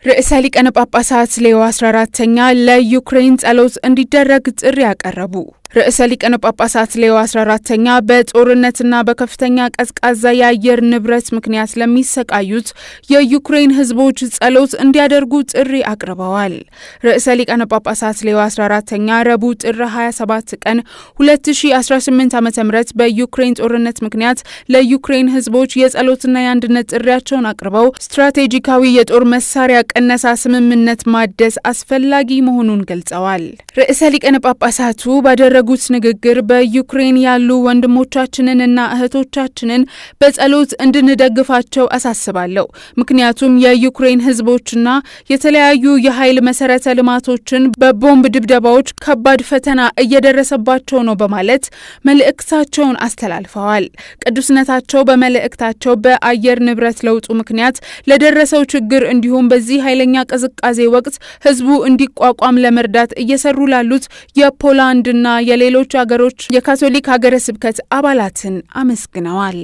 ርዕሰ ሊቃነ ጳጳሳት ሌዮ 14ኛ ለዩክሬን ጸሎት እንዲደረግ ጥሪ ያቀረቡ። ርዕሰ ሊቃነ ጳጳሳት ሌዮ 14ኛ በጦርነትና በከፍተኛ ቀዝቃዛ የአየር ንብረት ምክንያት ለሚሰቃዩት የዩክሬን ሕዝቦች ጸሎት እንዲያደርጉ ጥሪ አቅርበዋል። ርዕሰ ሊቃነ ጳጳሳት ሌዮ 14ኛ ረቡዕ ጥር 27 ቀን 2018 ዓ.ም በዩክሬን ጦርነት ምክንያት ለዩክሬን ሕዝቦች የጸሎትና የአንድነት ጥሪያቸውን አቅርበው ስትራቴጂካዊ የጦር መሳሪያ ቀነሳ ስምምነት ማደስ አስፈላጊ መሆኑን ገልጸዋል። ርዕሰ ሊቃነ ጳጳሳቱ ባደረጉት ንግግር በዩክሬን ያሉ ወንድሞቻችንንና እህቶቻችንን በጸሎት እንድንደግፋቸው አሳስባለሁ። ምክንያቱም የዩክሬን ህዝቦችና የተለያዩ የኃይል መሰረተ ልማቶችን በቦምብ ድብደባዎች ከባድ ፈተና እየደረሰባቸው ነው በማለት መልእክታቸውን አስተላልፈዋል። ቅዱስነታቸው በመልእክታቸው በአየር ንብረት ለውጡ ምክንያት ለደረሰው ችግር እንዲሁም በዚህ ኃይለኛ ቅዝቃዜ ወቅት ህዝቡ እንዲቋቋም ለመርዳት እየሰሩ ላሉት የፖላንድና የሌሎች ሀገሮች የካቶሊክ ሀገረ ስብከት አባላትን አመስግነዋል።